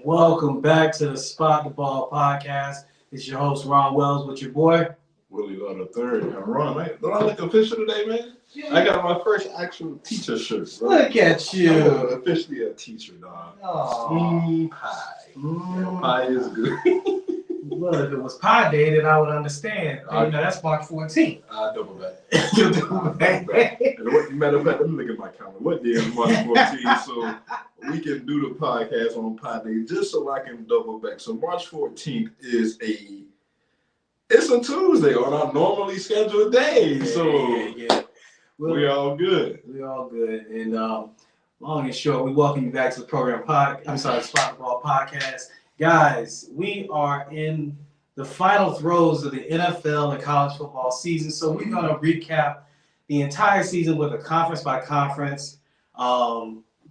Welcome back to the Spot the Ball podcast. It's your host, Ron Wells, with your boy, Willie Love the Third. And Ron, don't I look official today, man? Yeah. I got my first actual teacher shirt. Bro. Look at you. I'm officially a teacher, dog. Pie. Pie is good. Well, if it was Pie Day, then I would understand. That's March 14th. I double back. You'll double back. Matter of fact, let me look at my calendar. What day is March 14th? So we can do the podcast on Pie Day just so I can double back. So March 14th is it's a Tuesday on our normally scheduled day. We all good. We all good. And long and short, we welcome you back to the program Spot the Ball podcast. Guys, we are in the final throes of the NFL and college football season. So we're going to recap the entire season with a conference by conference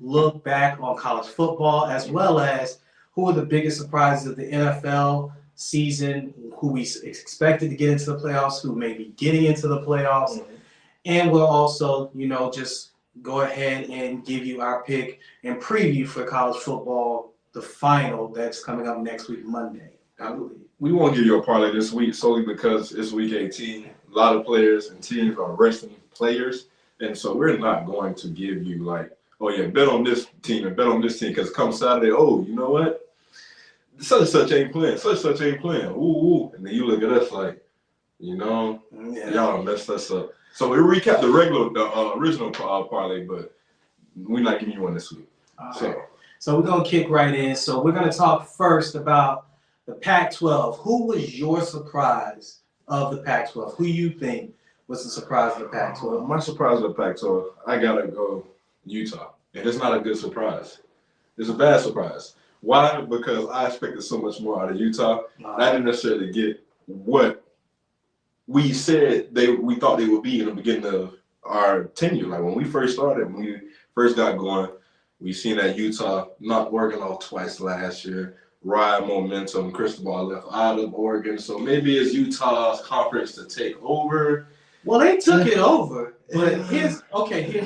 look back on college football, as well as who are the biggest surprises of the NFL season, who we expected to get into the playoffs, who may be getting into the playoffs. Mm-hmm. And we'll also, just go ahead and give you our pick and preview for college football, the final that's coming up next week, Monday, I believe. We won't give you a parlay this week solely because it's week 18. A lot of players and teams are resting players. And so we're not going to give you bet on this team and bet on this team because come Saturday, you know what? Such and such ain't playing. Such and such ain't playing. Ooh. And then you look at us y'all messed us up. So we recap the original parlay, but we're not giving you one this week. So we're going to kick right in. So we're going to talk first about the Pac-12. Who was your surprise of the Pac-12? Who you think was the surprise of the Pac-12? My surprise of the Pac-12, I got to go Utah. And it's not a good surprise. It's a bad surprise. Why? Because I expected so much more out of Utah. I didn't necessarily get what we said we thought they would be in the beginning of our tenure. Like when we first started, when we first got going, we seen that Utah not Oregon off twice last year. Ride momentum. Cristobal left out of Oregon. So maybe it's Utah's conference to take over. Well, they took it over. But here's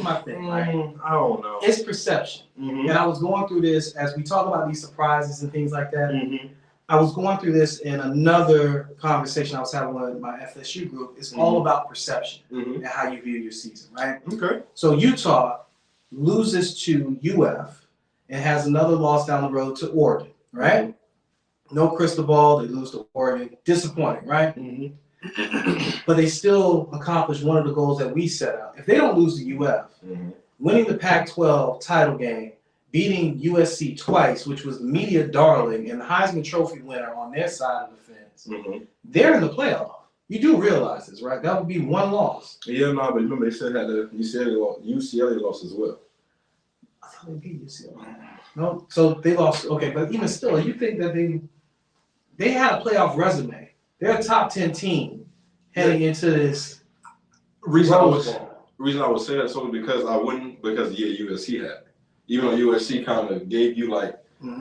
my thing. Right? I don't know. It's perception. Mm-hmm. And I was going through this as we talk about these surprises and things like that. Mm-hmm. I was going through this in another conversation I was having with my FSU group. It's all about perception and how you view your season, right? Okay. So Utah loses to UF and has another loss down the road to Oregon, right? Mm-hmm. No Cristobal, they lose to Oregon. Disappointing, right? Mm-hmm. But they still accomplished one of the goals that we set out. If they don't lose to UF, winning the Pac-12 title game, beating USC twice, which was the media darling and the Heisman Trophy winner on their side of the fence, they're in the playoff. You do realize this, right? That would be one loss. Yeah, no, but remember they said UCLA lost as well. I thought they beat UCLA. No, so they lost. Okay, but even still, you think that they had a playoff resume. They're a top 10 team heading into this. Reason I was saying that solely because USC had. Even though USC kind of gave you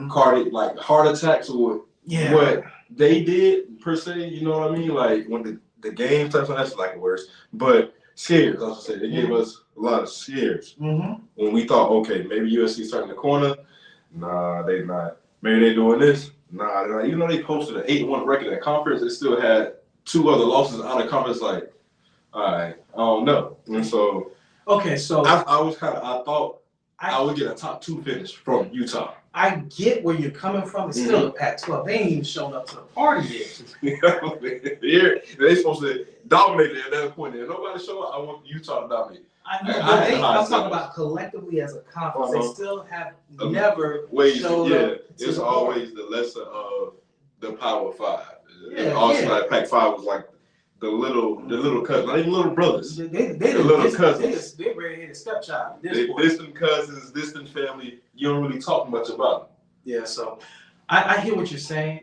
heart attacks or what they did per se, you know what I mean? Like when the game types on that's worse, but scares. I was say they gave us a lot of scares when we thought, okay, maybe USC starting the corner. Nah, they not. Maybe they doing this. Nah, they're not. Even though they posted an 8-1 record at conference, they still had 2 other losses out of conference. All right, I don't know. And so I thought I would get a top 2 finish from Utah. I get where you're coming from. It's still the Pac-12. They ain't even shown up to the party yet. They're supposed to dominate it at that point. If nobody show up, I want Utah to dominate. I'm talking about collectively as a conference. They still have never showed up. It's always the lesser of the Power 5. Also, Pac-5 was the little cousins, not even little brothers. They the little cousins. They ready to hit a stepchild. Distant cousins, distant family. You don't really talk much about them. Yeah, so I hear what you're saying,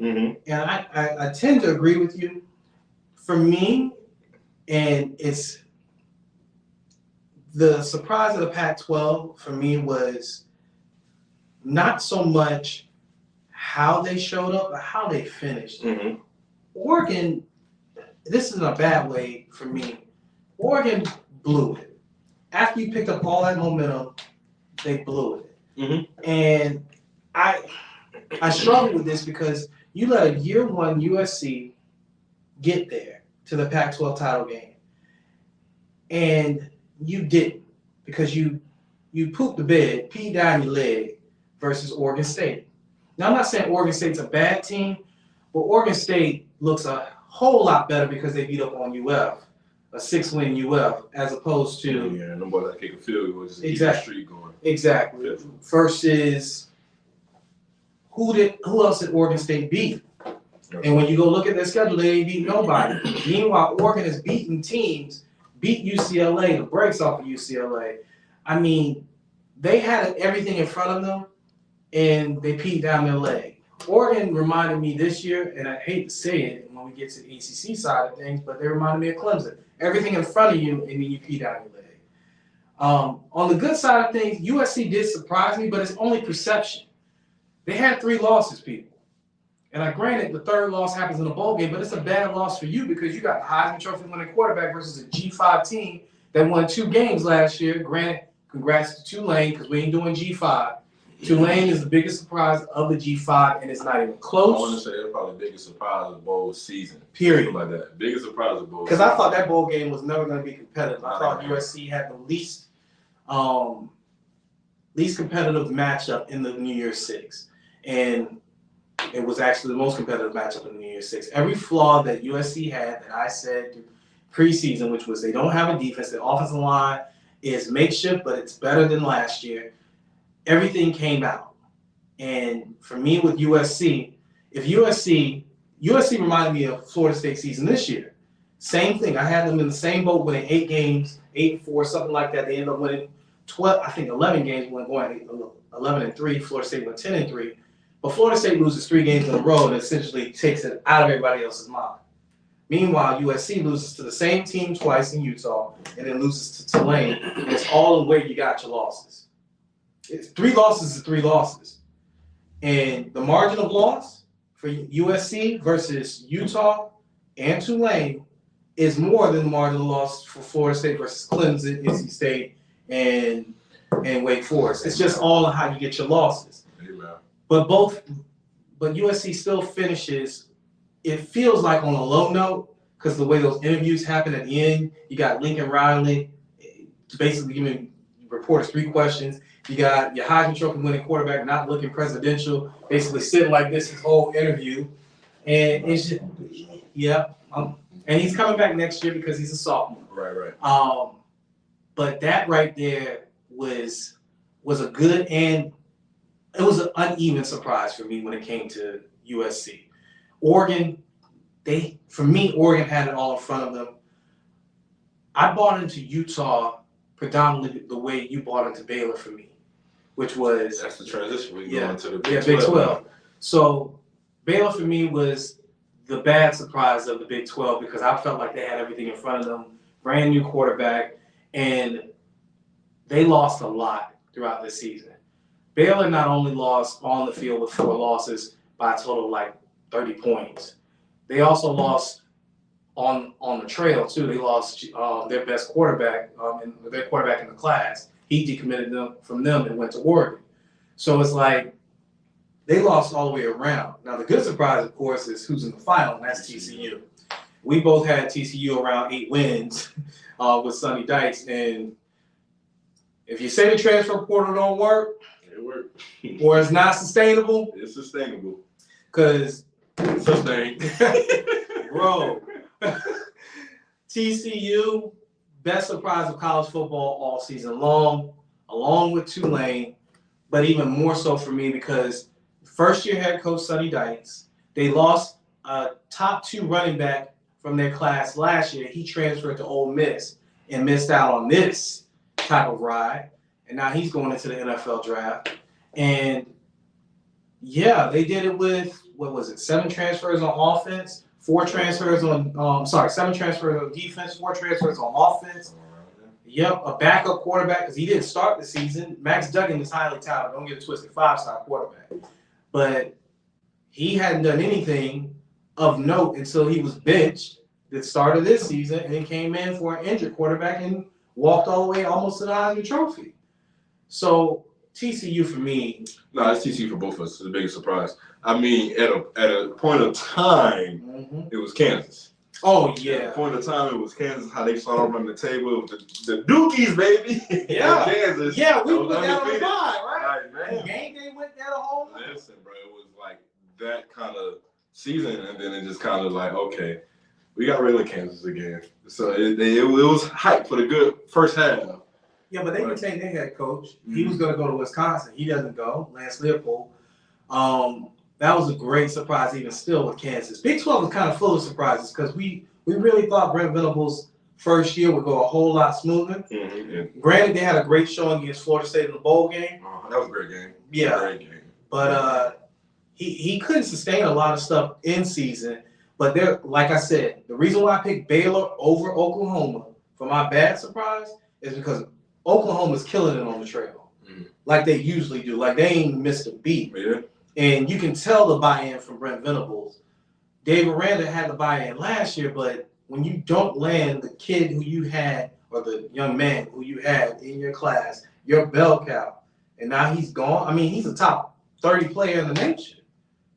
and I tend to agree with you. For me, and it's the surprise of the Pac-12 for me was not so much how they showed up, but how they finished. Oregon. This is in a bad way for me. Oregon blew it. After you picked up all that momentum, they blew it. And I struggle with this because you let a year one USC get there to the Pac-12 title game, and you didn't because you pooped the bed, peed down your leg versus Oregon State. Now, I'm not saying Oregon State's a bad team, but Oregon State looks a whole lot better because they beat up on UF, a 6-win UF, as opposed to nobody that kick a field goal, just exactly, keep the streak going. Exactly. Yeah. Versus who else did Oregon State beat? Okay. And when you go look at their schedule, they ain't beat nobody. Meanwhile, Oregon has beaten teams, beat UCLA, the brakes off of UCLA. I mean, they had everything in front of them, and they peed down their leg. Oregon reminded me this year, and I hate to say it when we get to the ACC side of things, but they reminded me of Clemson. Everything in front of you, and then you pee down your leg. On the good side of things, USC did surprise me, but it's only perception. They had 3 losses, people. And granted, the 3rd loss happens in a bowl game, but it's a bad loss for you because you got the Heisman Trophy winning quarterback versus a G5 team that won 2 games last year. Granted, congrats to Tulane because we ain't doing G5. Tulane is the biggest surprise of the G5, and it's not even close. I want to say it's probably the biggest surprise of the bowl season. Period. Something like that. Biggest surprise of the bowl. Because I thought that bowl game was never going to be competitive. I thought USC had the least competitive matchup in the New Year's Six, and it was actually the most competitive matchup in the New Year's Six. Every flaw that USC had that I said preseason, which was they don't have a defense, the offensive line is makeshift, but it's better than last year. Everything came out. And for me with USC, if USC reminded me of Florida State season this year. Same thing. I had them in the same boat winning 8 games, 8-4, something like that. They ended up winning 11 games, going 11-3. Florida State went 10-3. But Florida State loses 3 games in a row and essentially takes it out of everybody else's mind. Meanwhile, USC loses to the same team twice in Utah and then loses to Tulane. And it's all in where you got your losses. It's 3 losses is 3 losses. And the margin of loss for USC versus Utah and Tulane is more than the margin of loss for Florida State versus Clemson, NC State, and Wake Forest. It's just all on how you get your losses. But USC still finishes, it feels like on a low note, because the way those interviews happen at the end, you got Lincoln Riley basically giving reporters 3 questions. You got your Heisman Trophy winning quarterback not looking presidential, basically sitting like this his whole interview. And it's just, and he's coming back next year because he's a sophomore. Right. But that right there was a good and it was an uneven surprise for me when it came to USC. Oregon had it all in front of them. I bought into Utah predominantly the way you bought into Baylor for me, which was that's the transition. We go into the Big 12. So Baylor for me was the bad surprise of the Big 12 because I felt like they had everything in front of them, brand new quarterback, and they lost a lot throughout this season. Baylor not only lost on the field with 4 losses by a total of like 30 points, they also lost on the trail too. They lost their best quarterback, their quarterback in the class. He decommitted from them and went to Oregon. So it's like they lost all the way around. Now the good surprise, of course, is who's in the final, and that's TCU. We both had TCU around 8 wins with Sonny Dykes, and if you say the transfer portal don't work, it worked. Or it's not sustainable, it's sustainable. Because sustained, bro. TCU, best surprise of college football all season long, along with Tulane, but even more so for me because first-year head coach Sonny Dykes, they lost a top 2 running back from their class last year. He transferred to Ole Miss and missed out on this type of ride, and now he's going into the NFL draft. And yeah, they did it with, 7 transfers on offense, 4 transfers on, 7 transfers on defense, 4 transfers on offense. Yep, a backup quarterback because he didn't start the season. Max Duggan is highly talented. Don't get it twisted, 5-star quarterback. But he hadn't done anything of note until he was benched at the start of this season and he came in for an injured quarterback and walked all the way almost to the Heisman Trophy. So TCU for me. No, it's TCU for both of us. It's the biggest surprise. I mean, at a point of time, it was Kansas. Oh, yeah. At a point of time, it was Kansas, how they started running the table. The Dookies, baby. Yeah. Kansas. Yeah, we put that on the line, right? Man. Game day went down a home run. Listen, bro, it was like that kind of season, and then it just kind of like, okay, we got rid of Kansas again. So it was hype for the good first half. Yeah, but they retained their head coach. He was going to go to Wisconsin. He doesn't go. Lance Leopold. That was a great surprise, even still with Kansas. Big 12 was kind of full of surprises because we really thought Brent Venables' first year would go a whole lot smoother. Granted, they had a great showing against Florida State in the bowl game. That was a great game. Yeah, great game. But he couldn't sustain a lot of stuff in season. But there, like I said, the reason why I picked Baylor over Oklahoma for my bad surprise is because Oklahoma's killing it on the trail, like they usually do. Like they ain't missed a beat. Yeah. And you can tell the buy-in from Brent Venables. Dave Aranda had the buy-in last year, but when you don't land the kid who you had, or the young man who you had in your class, your bell cow, and now he's gone. I mean, he's a top 30 player in the nation.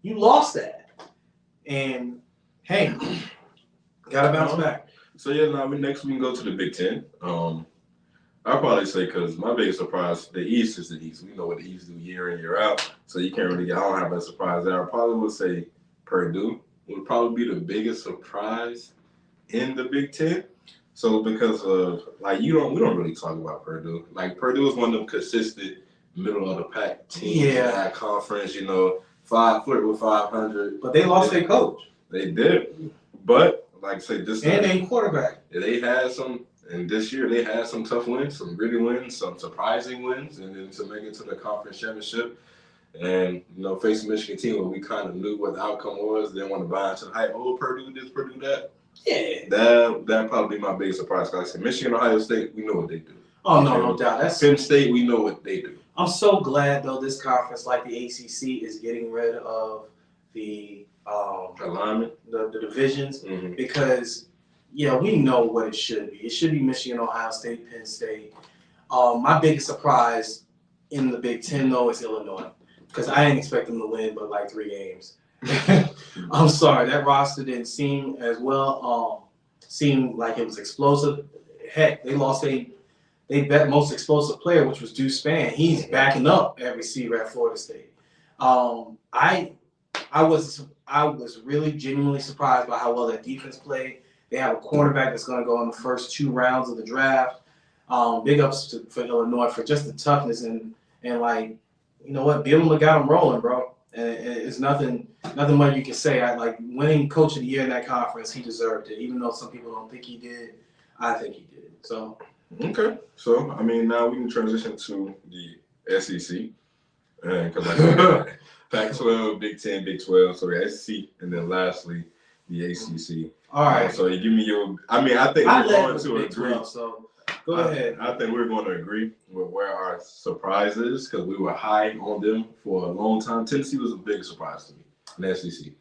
You lost that. And, hey, got to bounce back. So, yeah, now next we can go to the Big Ten. I'll probably say, because my biggest surprise, the East is the East. We know what the East do year in, year out. So you can't really I don't have a surprise there. I probably would say Purdue would probably be the biggest surprise in the Big Ten. So because of, like, we don't really talk about Purdue. Like, Purdue is one of them consistent middle of the pack teams in that conference, you know, flirt with 500. But they lost their coach. They did. But, like I say, this and their quarterback. They had some. And this year they had some tough wins, some gritty wins, some surprising wins, and then to make it to the conference championship. And, you know, facing Michigan team where we kind of knew what the outcome was, didn't want to buy into the hype. Oh, Purdue this, Purdue that. Yeah. That'd probably be my biggest surprise. Like I said, Michigan, Ohio State, we know what they do. Oh, no doubt. That's Penn State, we know what they do. I'm so glad, though, this conference, like the ACC, is getting rid of the alignment, the divisions, because we know what it should be. It should be Michigan, Ohio State, Penn State. My biggest surprise in the Big Ten, though, is Illinois, because I didn't expect them to win but like 3 games. I'm sorry, that roster didn't seem as well. Seemed like it was explosive. Heck, they lost they bet most explosive player, which was Deuce Spann. He's backing up at receiver at Florida State. I was really genuinely surprised by how well that defense played. They have a cornerback that's going to go in the first 2 rounds of the draft. Big ups for Illinois for just the toughness and like, you know what, Bielema got them rolling, bro. And it's nothing much you can say. Like winning Coach of the Year in that conference, he deserved it. Even though some people don't think he did, I think he did. So okay, so I mean now we can transition to the SEC, and because like Pac-12, Big Ten, Big 12, so the SEC, and then lastly the ACC. All right. So you give me your. I mean, I think we're going to agree. 12, so go ahead. I think we're going to agree with where our surprise is because we were high on them for a long time. Tennessee was a big surprise to me in the SEC.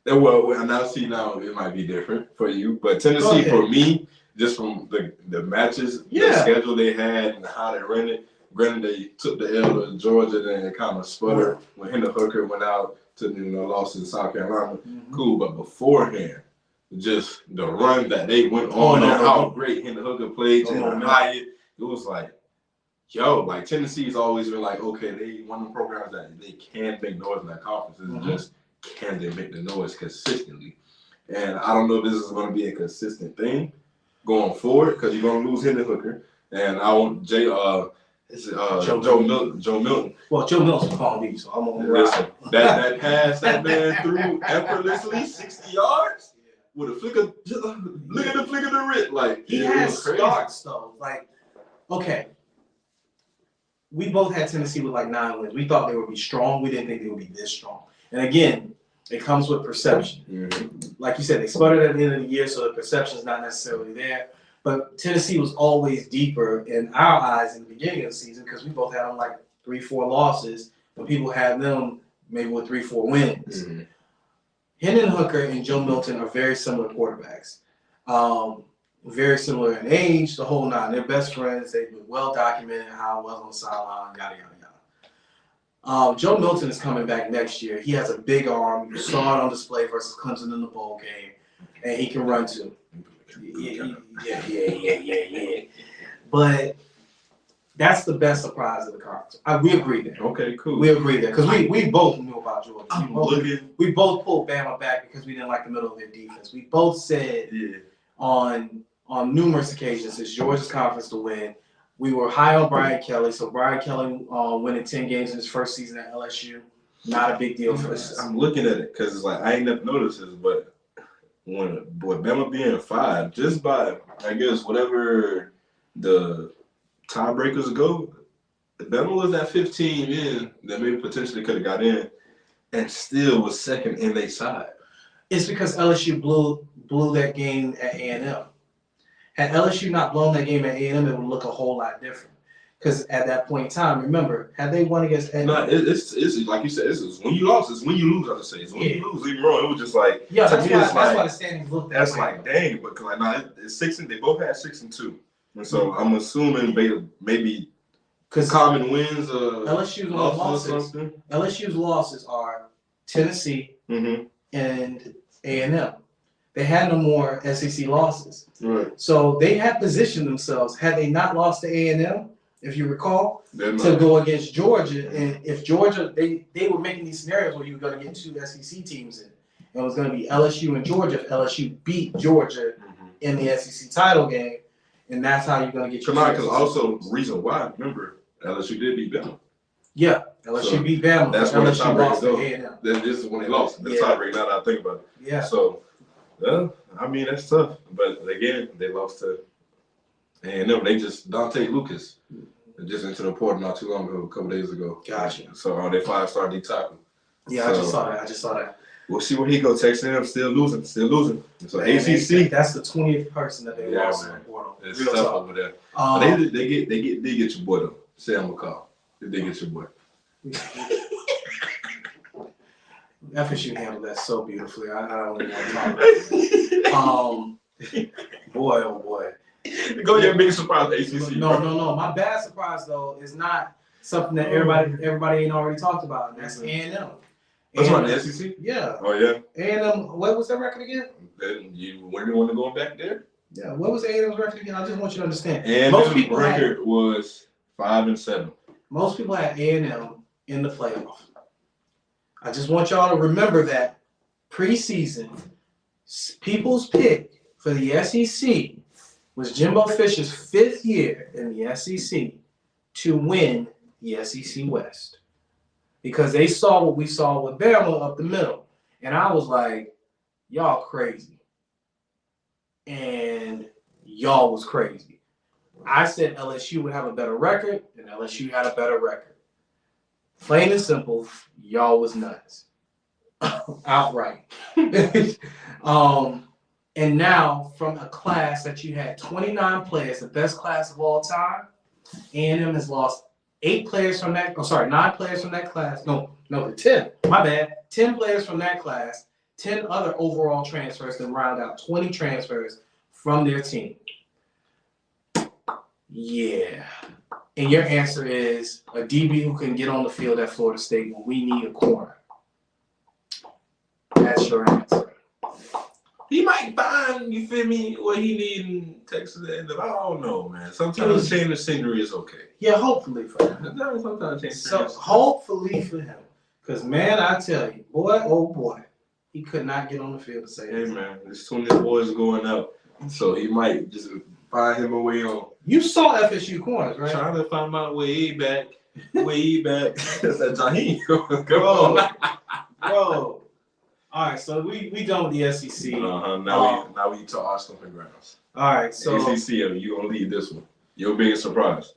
Well, and I see now it might be different for you, but Tennessee for me, just from the matches, the schedule they had, and how they ran it. Granted, they took the L to Georgia, then it kind of sputtered when Hendon Hooker went out to lost in South Carolina. Cool, but beforehand, just the run that they went on and how great Hendon Hooker played, and Hyatt, it was like, like Tennessee's always been like, okay, they one of the programs that they can make noise in that conference. It's just can they make the noise consistently? And I don't know if this is going to be a consistent thing going forward because you're going to lose Hendon Hooker, and I want Joe Milton. Well, Joe Milton's calling me, so I'm on the listen. That pass that man threw effortlessly 60 yards with a flick of look at the flick of the wrist. Like he has starts though. Like, okay. We both had Tennessee with like 9 wins. We thought they would be strong. We didn't think they would be this strong. And again, it comes with perception. Like you said, they sputtered at the end of the year, so the perception is not necessarily there. But Tennessee was always deeper in our eyes in the beginning of the season because we both had them like 3-4 losses, and people had them maybe with 3-4 wins. Hendon Hooker and Joe Milton are very similar quarterbacks. Very similar in age, the whole 9. They're best friends. They've been well documented how it was on the sideline, yada, yada, yada. Joe Milton is coming back next year. He has a big arm. You saw it on display versus Clemson in the bowl game, and he can run too. Yeah. But that's the best surprise of the conference. We agree there. Okay, cool. We agree there because we both knew about Georgia. We both pulled Bama back because we didn't like the middle of their defense. We both said on numerous occasions it's Georgia's conference to win. We were high on Brian Kelly, so Brian Kelly winning 10 games in his first season at LSU, not a big deal for us. I'm looking at it because it's like I ain't never noticed this, but when Bama being 5, just by I guess whatever the tiebreakers go, Bama was at 15 in that maybe potentially could have got in, and still was second in their side. It's because LSU blew that game at A&M. Had LSU not blown that game at A&M, it would look a whole lot different. Because at that point in time, remember, had they won against A&M, it's like you said, it's when you lost, it's when you lose. I would say it's when you lose. Even wrong, it was just like that's why the standings look that that's way. Like dang, but like nah, it's 6 and they both had 6 and 2, and so I'm assuming maybe because common wins. LSU's losses are Tennessee and A&M. They had no more SEC losses. Right. So they had positioned themselves, had they not lost to A&M, if you recall, to go against Georgia. And if Georgia, they were making these scenarios where you were going to get 2 SEC teams in. And it was going to be LSU and Georgia if LSU beat Georgia in the SEC title game. And that's how you're going to get your because also reason why, remember, LSU did beat Bama. Yeah, LSU beat Bama. That's when LSU lost to A&M. This is when they lost. The tiebreak, now that I think about it. Yeah. So, well, I mean, that's tough. But again, they lost to A&M. They just, Dante Lucas, just into the portal not too long ago, a couple days ago. Gotcha. So, they 5-star D tackle. Yeah, so, I just saw that. We'll see where he goes. Texas A&M still losing. So, man, ACC. That's the 20th person that they lost in the portal. It's tough over there. They get your boy, though. Sam McCall. They get your boy. FSU handled that so beautifully. I don't even want to talk about it. Boy, oh boy. Go your biggest surprise, ACC. No. My bad surprise though is not something that everybody ain't already talked about. And that's A&M. That's right, the SEC. Yeah. Oh yeah. A&M. What was their record again? You want to go back there? Yeah. What was A&M's record again? I just want you to understand. And most people's record was 5-7. Most people had A&M in the playoff. I just want y'all to remember that preseason, people's pick for the SEC was Jimbo Fisher's 5th year in the SEC to win the SEC West. Because they saw what we saw with Bama up the middle. And I was like, y'all crazy. And y'all was crazy. I said LSU would have a better record, and LSU had a better record. Plain and simple, y'all was nuts. Outright. And now, from a class that you had 29 players, the best class of all time, A&M has lost 9 players from that class. No, 10. My bad. 10 players from that class, 10 other overall transfers, then round out 20 transfers from their team. Yeah. And your answer is a DB who can get on the field at Florida State when we need a corner. That's your answer. He might find, you feel me, what he need in Texas. I don't know, man. Sometimes change the scenery is okay. Yeah, hopefully for him. Sometimes change the scenery. So hopefully for him. Because, man, I tell you, boy, oh boy, he could not get on the field to say hey, man, there's 20 boys going out. So he might just find him a way on. You saw FSU corners, right? Trying to find my way back. That's that Jaheim. Bro. All right, so we done with the SEC. Now we talk our stomping grounds. All right, so ACC, you gonna lead this one? Your biggest surprise?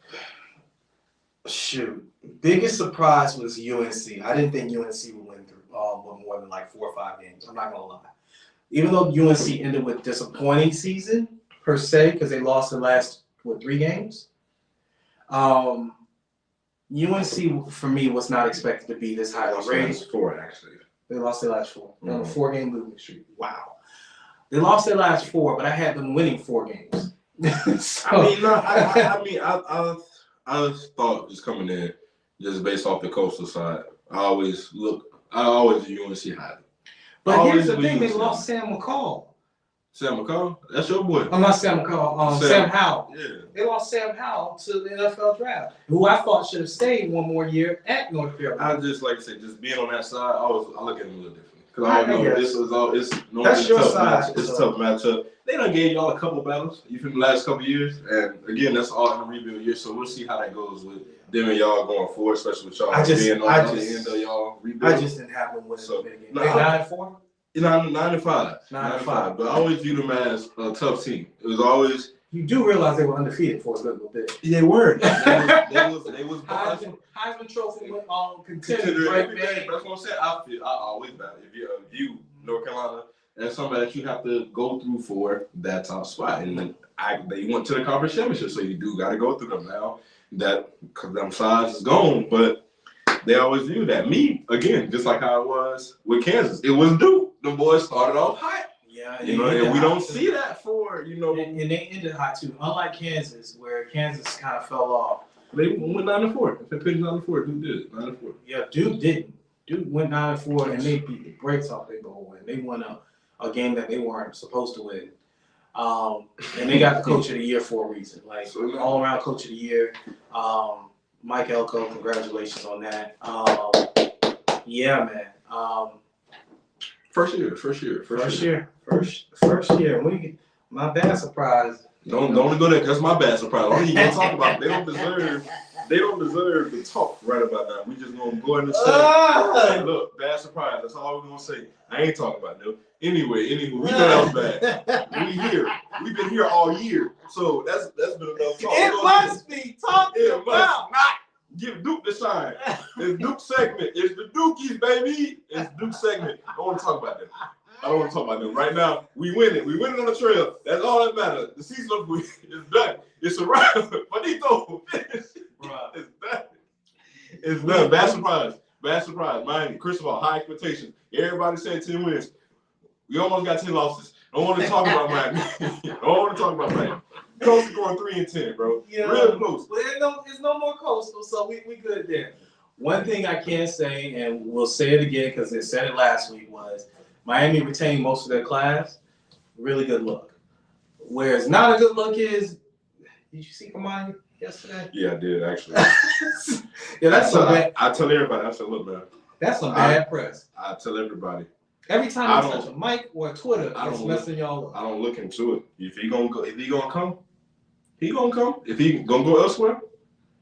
Shoot, biggest surprise was UNC. I didn't think UNC would win more than like 4 or 5 games. I'm not gonna lie. Even though UNC ended with disappointing season per se because they lost the last 3 games. UNC for me was not expected to be this highly rated. 4 actually. They lost their last 4. On a 4-game losing streak. Wow. They lost their last 4, but I had them winning 4 games. So, I thought just coming in, just based off the coastal side. I always view UNC highly. But here's the thing: they lost Sam McCall. Sam McCall? That's your boy. I'm not Sam McCall. Sam Howell. Yeah. They lost Sam Howell to the NFL draft, who I thought should have stayed one more year at North Carolina. I just like I said, just being on that side, I look at him a little differently. Because I know it's that's your side. It's a tough matchup. They done gave y'all a couple battles from the last couple years, and again, that's all in the rebuild year. So we'll see how that goes with them and y'all going forward, especially with y'all being on the end of y'all rebuild. I just didn't have them win. So 9-4. 9-5. 9-5. But I always viewed them as a tough team. It was always. You do realize they were undefeated for a good little bit. They were. They was Heisman Trophy contender. Everything. That's what I'm saying. I always battle. If you North Carolina, as somebody that you have to go through for that top spot, and then they went to the conference championship, so you do got to go through them now. That because them sides is gone, but they always view that. Me again, just like how it was with Kansas. It was Duke. The boys started off hot. Yeah, and we don't see that for and they ended hot too. Unlike Kansas, where Kansas kind of fell off. They went 9-4. If they picked 9-4, Duke did 9-4. Yeah, Duke didn't. Duke went 9-4, and they beat the brakes off their goal win. They won a game that they weren't supposed to win. And they got the coach of the year for a reason. Like all around coach of the year. Mike Elko, congratulations on that. Yeah, man. First year. My bad surprise. Don't go there. That's my bad surprise. What are you gonna talk about? They don't deserve to talk right about that. We just gonna go in the say, hey, look, bad surprise. That's all we're gonna say. I ain't talking about them. Anyway, we know that was bad. We here. We've been here all year. So that's been enough talk. It must be talking about. Must not give Duke the shine. It's Duke segment. It's the Dukies, baby. It's Duke segment. I don't want to talk about them. I don't want to talk about them. Right now, we win it. We win it on the trail. That's all that matters. The season is done. It's a wrap. Finito. It's done. It's done. Bad surprise. Bad surprise. Miami. Cristobal, high expectations. Everybody said 10 wins. We almost got 10 losses. Don't want to talk about Miami. Close to going 3-10, bro. Yeah. Real close. Well, there's no more coastal, so we good there. One thing I can say, and we'll say it again because they said it last week, was Miami retained most of their class. Really good look. Whereas not a good look is, did you see Kamani yesterday? Yeah, I did actually. Yeah, that's so bad. I tell everybody. I said, look, man. That's some bad press. I tell everybody. Every time I touch a mic or Twitter, it's messing y'all up. I don't look into it. If he gonna come, he gonna come. If he gonna go elsewhere,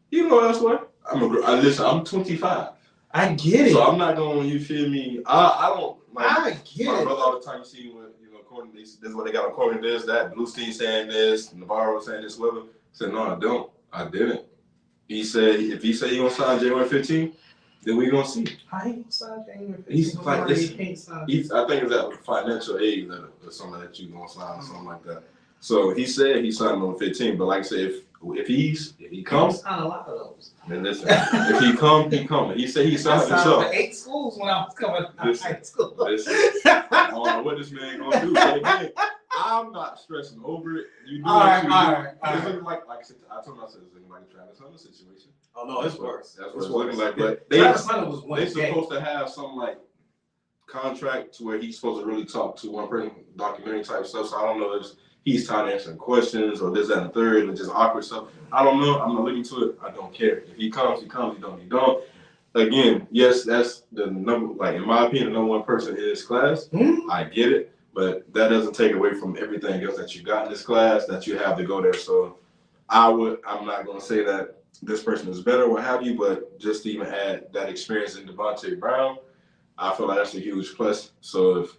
he can go elsewhere. Listen, I'm 25. I get it. So I'm not going. You feel me? I don't. I get my it. brother all the time. You see what according this is what they got according to this, that. Bluestein saying this, Navarro saying this, whatever. I said no, I don't. I didn't. He said if he say he gonna sign January 15th. Then we gonna see. How he gonna sign January 15th? He's like this. I think it's that financial aid letter or something that you gonna sign or something like that. So he said he signed on the 15th, but like I said, if he comes, signed a lot of those. Then listen, if he come, he coming. He said he signed himself. For 8 schools when I was coming out of high school. Listen, I don't know what this man gonna do. But again, I'm not stressing over it. You do all right. It's looking like I said, I told myself it's looking like a Travis Hunter situation. Oh no, it's worse. That's what it's looking like. But Travis Hunter was one. They supposed to have some like contract to where he's supposed to really talk to one person, documentary type stuff. So I don't know if he's tired of answering questions or this, that, and the third, and just awkward stuff. I don't know. I'm not looking to it. I don't care. If he comes, he comes. He don't. Again, yes, that's the number. Like in my opinion, the number one person in this class. Mm-hmm. I get it, but that doesn't take away from everything else that you got in this class that you have to go there. So I'm not gonna say that this person is better, what have you, but just to even add that experience in Devontae Brown, I feel like that's a huge plus. So if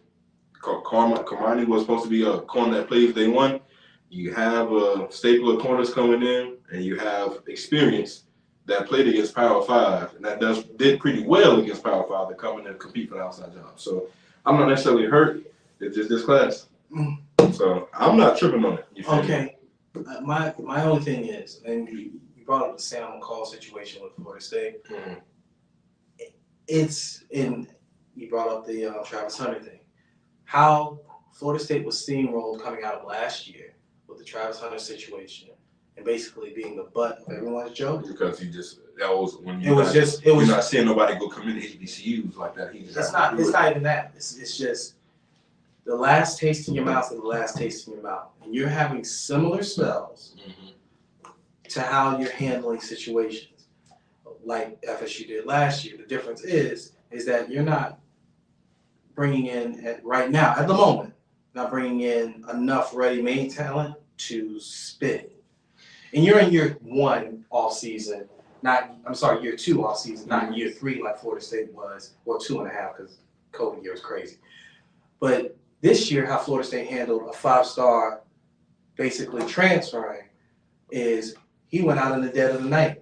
Kamani was supposed to be a corner that plays day one, you have a staple of corners coming in, and you have experience that played against Power 5, and that did pretty well against Power 5 to come in and compete for the outside job. So I'm not necessarily hurt. It's just this class. So I'm not tripping on it. Okay. My only thing is, and you brought up the Sam McCall situation with Florida State. Mm-hmm. You brought up the Travis Hunter thing. How Florida State was steamrolled coming out of last year with the Travis Hunter situation, and basically being the butt of everyone's joke. Because that was when you're not seeing nobody go commit HBCUs like that. It's not even that. It's just the last taste in your mouth is the last taste in your mouth, and you're having similar spells to how you're handling situations, like FSU did last year. The difference is that you're not bringing in right now at the moment, not bringing in enough ready-made talent to spit. And you're in year 1 off season, year 2 off season, not year 3 like Florida State was, or 2.5 because COVID year was crazy. But this year, how Florida State handled a 5-star basically transferring is he went out in the dead of the night.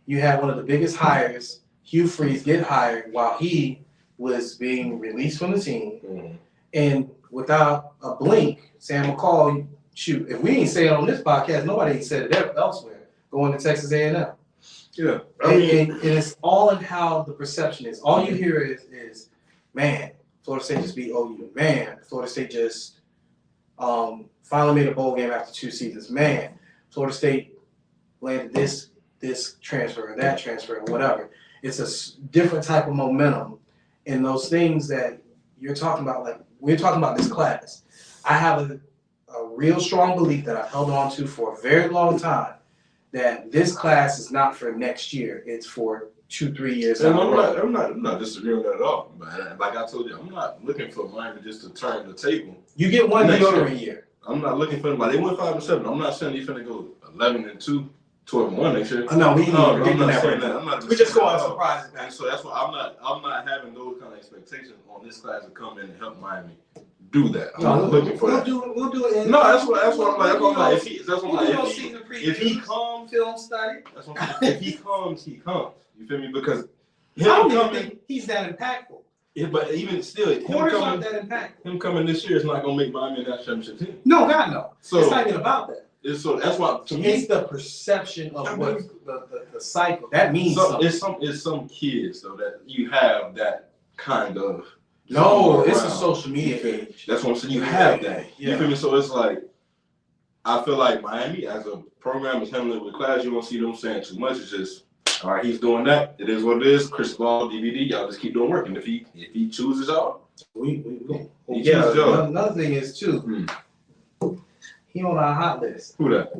You had one of the biggest hires, Hugh Freeze, get hired while he was being released from the team. And without a blink, Sam McCall, shoot, if we ain't say it on this podcast, nobody ain't said it elsewhere, going to Texas A&M. Yeah. And it's all in how the perception is. All you hear is, man, Florida State just beat OU. Man, Florida State just finally made a bowl game after 2 seasons. Man, Florida State landed this transfer or that transfer or whatever. It's a different type of momentum. And those things that you're talking about, like we're talking about this class, I have a real strong belief that I've held on to for a very long time that this class is not for next year. It's for 2-3 years. And I'm not disagreeing with that at all. But like I told you, I'm not looking for Miami just to turn the table. You get one deodorant year. I'm not looking for them. Like they went 5-7. I'm not saying they're finna go 11-2, 12-1 next year. No, I'm not saying that. We just go out surprises. And so that's why I'm not having those kind of expectations on this class to come in and help Miami do that. I'm not looking for that. We'll do it. No, that's what I'm like. If he comes, film study. That's what I'm saying. If he comes, he comes. You feel me? Because I don't even think he's that impactful. Yeah, but even still, quarters aren't that impactful. Him coming this year is not gonna make Miami that championship team. No, God no. So it's not even about that. So that's why to me, it's the perception of what the cycle. That means something. It's some kids though that you have that kind of. No, it's a social media age. That's what I'm saying. You have that. You feel me? So it's like, I feel like Miami as a program is handling it with class. You don't see them saying too much. It's just, all right, he's doing that. It is what it is. Chris Ball, DVD. Y'all just keep doing work. And if he chooses y'all, another thing is too. He on our hot list. Who that?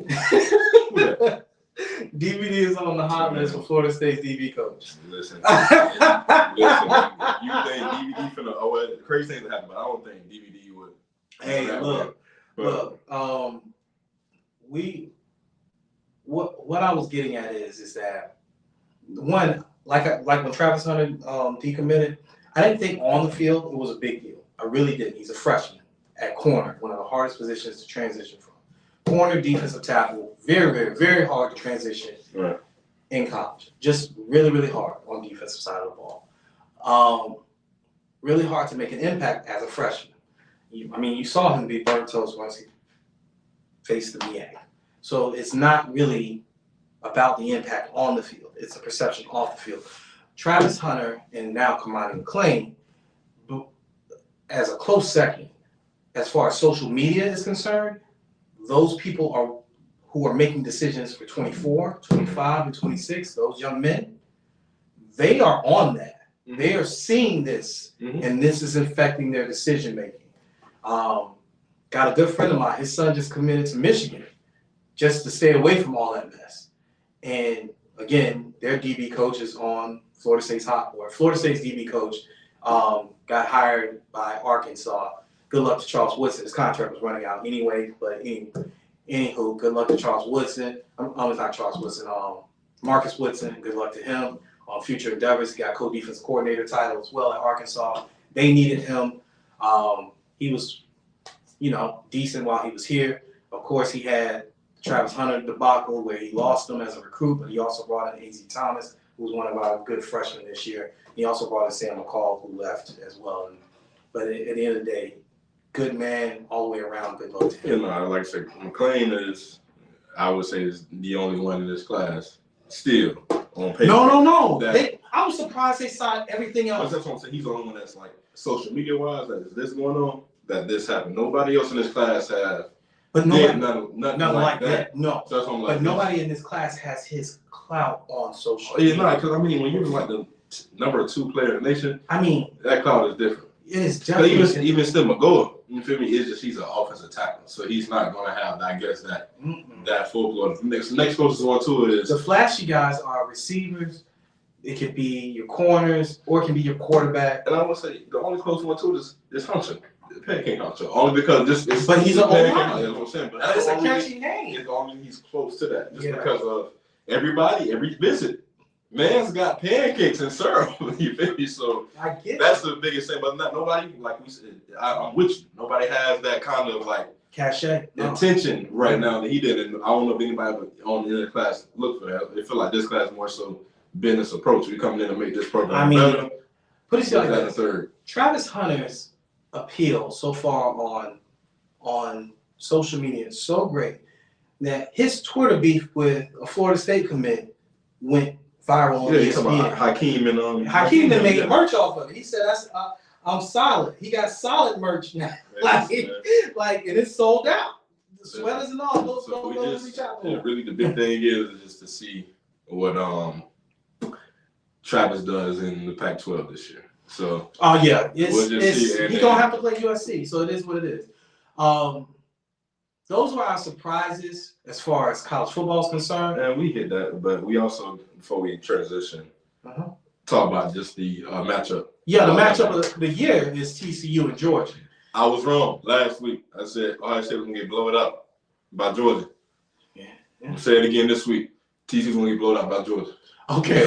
DVD is on the hot list for Florida State's DB coach. Listen. You think DVD finna? Oh, well, crazy things happen, but I don't think DVD would. Hey, look. What I was getting at is that one, like when Travis Hunter decommitted, I didn't think on the field it was a big deal. I really didn't. He's a freshman at corner, one of the hardest positions to transition from. Corner, defensive tackle, very, very, very hard to transition in college. Just really, really hard on the defensive side of the ball. Really hard to make an impact as a freshman. You saw him be burnt toast once he faced the MEAC. So it's not really about the impact on the field. It's a perception off the field. Travis Hunter and now Kamani McClain, as a close second, as far as social media is concerned, those people who are making decisions for 24, 25, and 26, those young men, they are on that. Mm-hmm. They are seeing this, and this is affecting their decision making. Got a good friend of mine, his son just committed to Michigan just to stay away from all that mess. And again, their DB coach is on Florida State's hot board. Florida State's DB coach got hired by Arkansas. Good luck to Charles Woodson. His contract was running out anyway, but anywho, good luck to Charles Woodson. It's not Charles Woodson. Marcus Woodson. Good luck to him on future endeavors. He got co-defensive coordinator title as well at Arkansas. They needed him. He was, decent while he was here. Of course, he had Travis Hunter debacle where he lost him as a recruit, but he also brought in A.Z. Thomas, who was one of our good freshmen this year. He also brought in Sam McCall, who left as well. But at the end of the day, good man all the way around. Good luck to him. Like I said, McClain is, I would say, is the only one in this class still on paper. No. I was surprised they signed everything else. That's what I'm saying. He's the only one that's like social media wise that is this going on, that this happened. Nobody else in this class have But nobody, nothing like that. No. So that's what I'm but nobody in this class has his clout on social media. Yeah, because I mean, when you're like the number 2 player in the nation, I mean, that clout is different. It is definitely different. Even still, McGowan, you feel me? He's an offensive tackler, so he's not gonna have, I guess, that folklore. Next closest one to it is the flashy guys are receivers. It could be your corners, or it can be your quarterback. And I would say the only close one to it is Hunter. Pancake Hunter, only because but he's an old line. That's what I'm saying. But it's a catchy name. It's only he's close to that, just because of every visit. Man's got pancakes and syrup. You feel me? So I get that's the biggest thing. But nobody, like we said, I'm with you. Nobody has that kind of like cachet attention right now that he did. And I don't know if anybody on the other class look for that. It feel like this class more so business approach. We coming in to make this program better. Put it like this. Travis Hunter's appeal so far on social media is so great that his Twitter beef with a Florida State commit went viral on ESPN. Hakeem then made merch off of it. He said, "I'm solid." He got solid merch now, and it's sold out. The sweaters and all. Those reach out to him. Really, the big thing is just to see what Travis does in the Pac-12 this year. So he's gonna have to play USC. So it is what it is. Those were our surprises as far as college football is concerned. And we hit that, but we also, before we transition, talk about just the matchup. Yeah, the matchup of the year is TCU and Georgia. I was wrong last week. I said Ohio State was gonna get blown up by Georgia. Yeah. I'm saying it again this week. TCU's gonna get blown up by Georgia. Okay.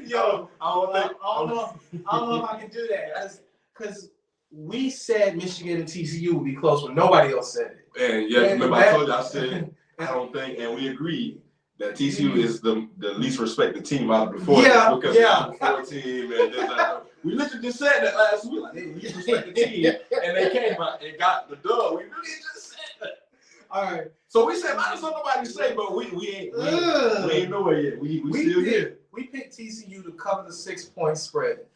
Yo, I don't know if I can do that because we said Michigan and TCU would be close when nobody else said it. And remember I told you, I said I don't think, and we agreed that TCU is the least respected team out of the four. Because the 4 team and we literally just said that last week. Like, they the least respected team, and they came out and got the dub. We really just said that. All right. So we said, I don't know nobody say, but we ain't nowhere yet. We still here. We picked TCU to cover the 6-point spread.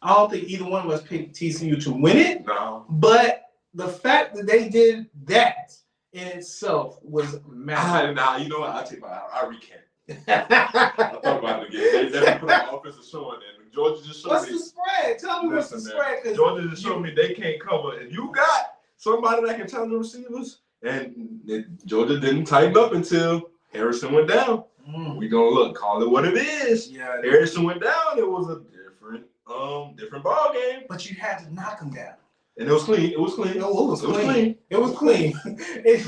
I don't think either one of us picked TCU to win it. No. But the fact that they did that in itself was massive. You know what? I recant. I thought about it again. They definitely put an offensive showing in. Georgia just showed me. What's the spread? Tell me what's the spread. Georgia just showed me they can't cover. If you got somebody that can challenge the receivers, and Georgia didn't tighten up until Harrison went down. We gonna call it what it is. Yeah, Harrison went down. It was a different ball game. But you had to knock him down. And it was clean. It was clean. No, it was clean. It was clean. It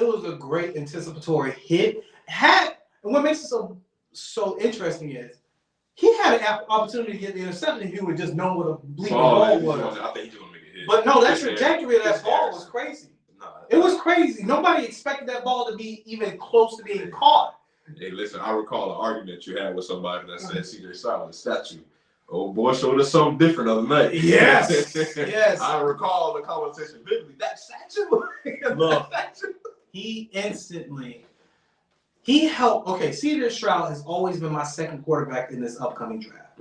was a great anticipatory hit. And what makes it so interesting is he had an opportunity to get the interception if he would just know what a bleeding ball was. I think he's gonna make it hit. But no, that trajectory of that ball was crazy. It was crazy. Nobody expected that ball to be even close to being caught. Hey, listen, I recall an argument you had with somebody that said C.J. Stroud was a statue. Oh boy, showed us something different the other night. Yes, yes. I recall the conversation vividly. That statue. Look, he helped. Okay, C.J. Stroud has always been my second quarterback in this upcoming draft.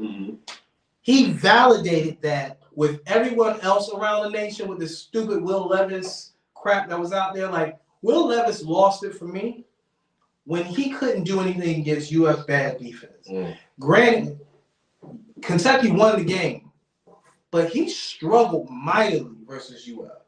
He validated that with everyone else around the nation with this stupid Will Levis crap that was out there. Like, Will Levis lost it for me when he couldn't do anything against U.S. bad defense. Granted, Kentucky won the game, but he struggled mightily versus UF.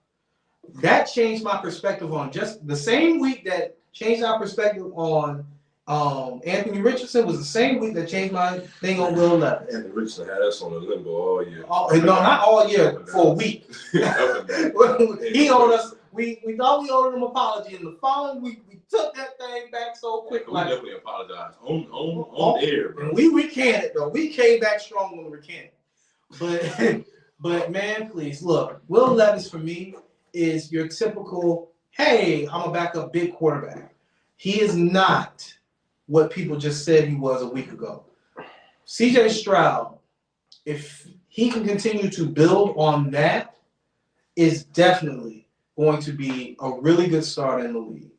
That changed my perspective on just the same week that changed our perspective on Anthony Richardson was the same week that changed my thing on Will Levis. Anthony Richardson had us on the limbo all year. No, not all year, for a week. He owed us. We thought we owed him an apology, and the following week we took that thing back so quick. We definitely apologized on air, bro. And we recanted though. We came back strong when we recanted. But man, please look. Will Levis for me is your typical, hey, I'm a backup big quarterback. He is not what people just said he was a week ago. CJ Stroud, if he can continue to build on that, is definitely going to be a really good start in the league.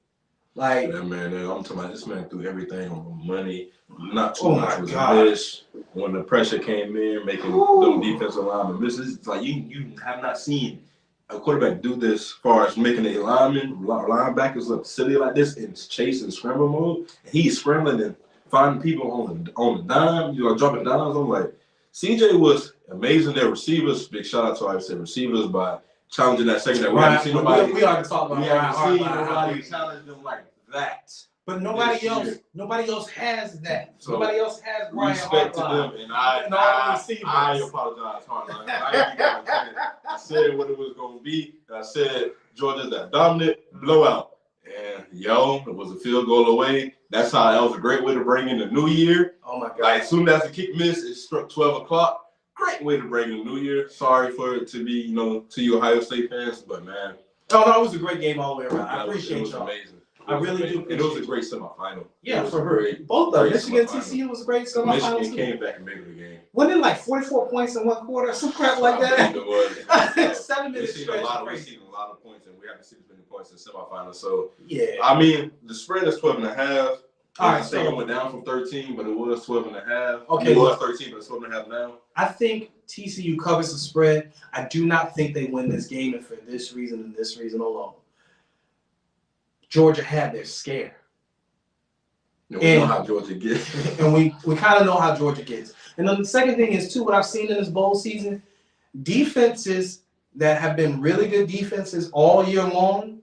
Like, yeah, man, I'm talking about this man threw everything on money. Not too much was a miss. when the pressure came in, making them defensive linemen misses. It's like you have not seen a quarterback do this as far as making a linebackers look silly like this in chase and scramble mode. And he's scrambling and finding people on the dime, dropping dimes. I'm like, CJ was amazing. Their receivers, big shout out to I said receivers by challenging that secondary. We haven't seen nobody. We already talked about. We haven't seen nobody challenge them like that. But nobody else has that. So nobody else has Brian respect to them, and I apologize, Hardline. I said what it was going to be. And I said Georgia's that dominant blowout, and it was a field goal away. That was a great way to bring in the new year. Oh my God! Like as soon as the kick missed, it struck 12 o'clock. Great way to bring in the new year. Sorry for it to be, to you Ohio State fans, but man. Oh no, it was a great game all the way around. I appreciate it. It was y'all. amazing. I really do. It was a great semifinal. Yeah, for her. Both of them. Michigan TCU was a great semifinal. Michigan came back and made the game. Wasn't it like 44 points in one quarter, some crap like that? It was. 7 minutes. We've seen a lot of points, and we haven't seen as many points in semifinals. So yeah, I mean, the spread is 12.5. All right, I think it went down from 13, but it was 12.5. Okay, it was 13, but it's 12.5 now. I think TCU covers the spread. I do not think they win this game, and for this reason and this reason alone. Georgia had their scare. We know how Georgia gets. And we kind of know how Georgia gets. And then the second thing is, too, what I've seen in this bowl season, defenses that have been really good defenses all year long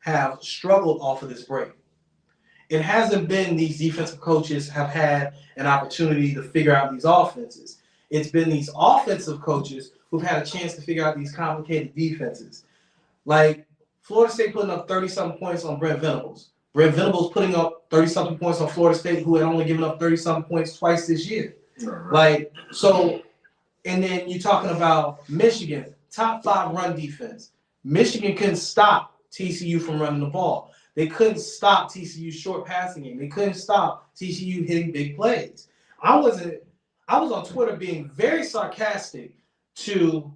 have struggled off of this break. It hasn't been these defensive coaches have had an opportunity to figure out these offenses. It's been these offensive coaches who've had a chance to figure out these complicated defenses. Like Florida State putting up 30-something points on Brent Venables. Brent Venables putting up 30-something points on Florida State, who had only given up 30-something points twice this year. Right. And then you're talking about Michigan, top 5 run defense. Michigan couldn't stop TCU from running the ball. They couldn't stop TCU's short passing game. They couldn't stop TCU hitting big plays. I was on Twitter being very sarcastic to,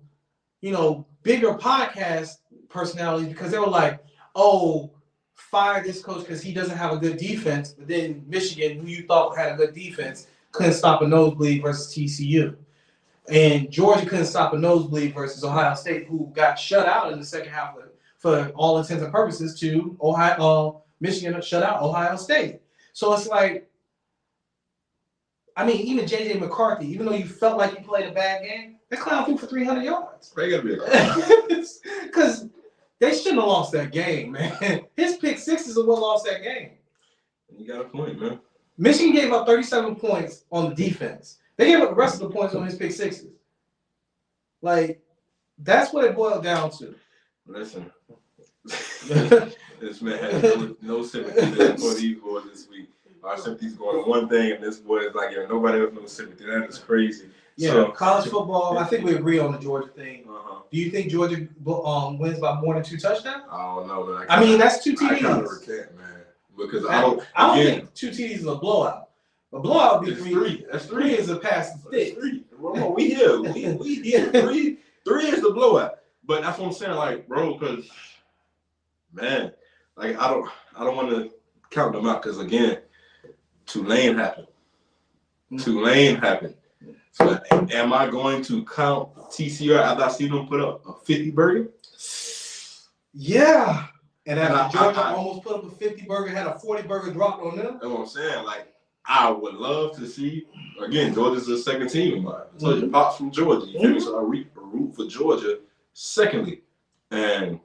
bigger podcast personalities because they were like, oh, fire this coach because he doesn't have a good defense. But then Michigan, who you thought had a good defense, couldn't stop a nosebleed versus TCU. And Georgia couldn't stop a nosebleed versus Ohio State, who got shut out in the second half for all intents and purposes to Michigan shut out Ohio State. So it's like, even J.J. McCarthy, even though you felt like you played a bad game, that clown threw for 300 yards. They gotta be a clown. Because they shouldn't have lost that game, man. His pick sixes are what lost that game. You got a point, man. Michigan gave up 37 points on the defense. They gave up the rest of the points on his pick sixes. Like, that's what it boiled down to. Listen, this man has no sympathy for these boys this week. Our sympathy's going to one thing, and this boy is like, nobody else knows sympathy. That is crazy. Yeah, so, college football, I think we agree on the Georgia thing. Do you think Georgia wins by more than 2 touchdowns? I don't know, man. That's 2 TDs. I kind of recant, man. Because I don't think 2 TDs is a blowout. A blowout would be 3. That's 3 is a pass to stick. 3. Well, we here. We here. 3 is the blowout. But that's what I'm saying, like, bro, because, man, like, I don't want to count them out because, again, Tulane happened. Tulane happened. So am I going to count TCU after I see them put up a 50 burger? Yeah. And after Georgia almost put up a 50 burger, had a 40 burger drop on them. That's what I'm saying. Like, I would love to see, again, Georgia's the second team of mine. So you pops from Georgia. You feel me? So I root for Georgia secondly. And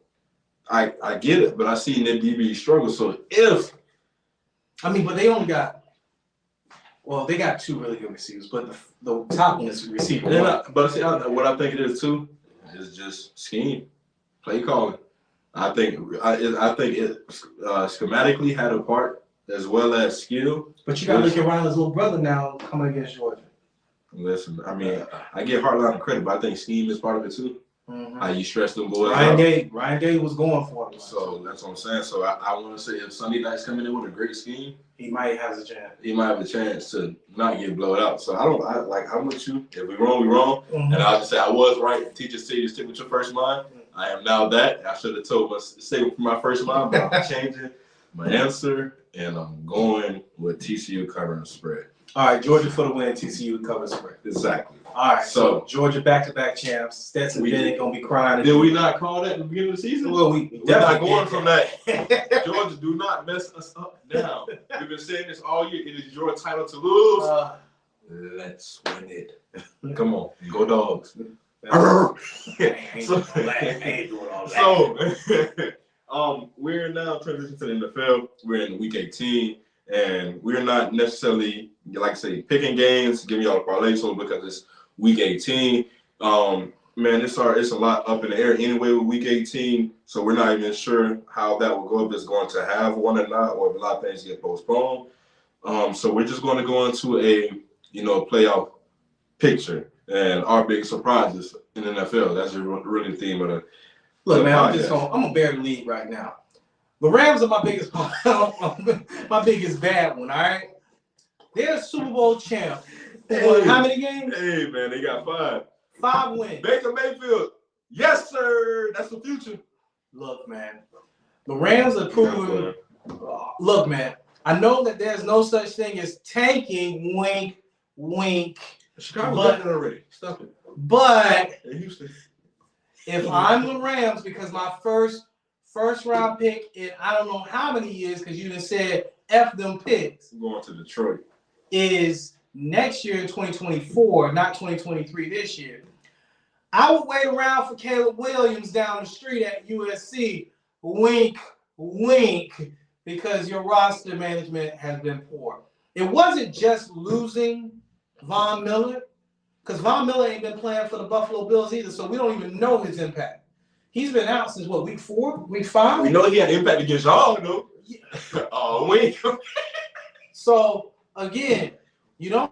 I get it, but I see their DB struggle. So but they only got, they got 2 really good receivers, but the top one is receiver. But see, what I think it is too is just scheme, play calling. I think it schematically had a part as well as skill. But you got to look at Ryan's little brother now coming against Georgia. Listen, I give Hartline credit, but I think scheme is part of it too. How you stress them boys. Ryan Day was going for it. So that's what I'm saying. So I want to say if Sunday Night's coming in with a great scheme, he might have a chance. He might have a chance to not get blown out. So I'm with you. If we wrong, we wrong. And I'll just say I was right. Teachers say you stick with your first mind. I am now that. I should have told stay with my first mind, but I'm changing my answer, and I'm going with TCU covering the spread. All right, Georgia for the win. TCU cover the spread. Exactly. All right, so Georgia back-to-back champs. Stetson Bennett gonna be crying. Did we not call that at the beginning of the season? Well, we're not going from that. Georgia, do not mess us up now. We've been saying this all year. It is your title to lose. Let's win it. Come on, go Dogs. We're now transitioning to the NFL. We're in week 18, and we're not necessarily, like I say, picking games, giving y'all a parlay so because it's week 18. Man, it's a lot up in the air anyway with week 18, so we're not even sure how that will go, if it's going to have one or not, or if a lot of things get postponed. So we're just going to go into a playoff picture and our big surprises in the NFL. That's really the theme of the. Look, man, I'm gonna bear the lead right now. The Rams are my biggest bad one. All right, they're a Super Bowl champ. Hey, how many games? Hey, man, they got 5. 5 wins. Baker Mayfield, yes, sir. That's the future. Look, man, the Rams are proving. Look, man, I know that there's no such thing as tanking. Wink, wink. Chicago done that already. Stop it. But Houston. If I'm the Rams, because my first round pick in I don't know how many years, because you just said F them picks. I'm going to Detroit. Is next year in 2024, not 2023 this year. I would wait around for Caleb Williams down the street at USC. Wink, wink, because your roster management has been poor. It wasn't just losing Von Miller, because Von Miller ain't been playing for the Buffalo Bills either, so we don't even know his impact. He's been out since what, week 4, week 5? We know he had impact against y'all, though. Yeah. Oh, wait. So again, you don't.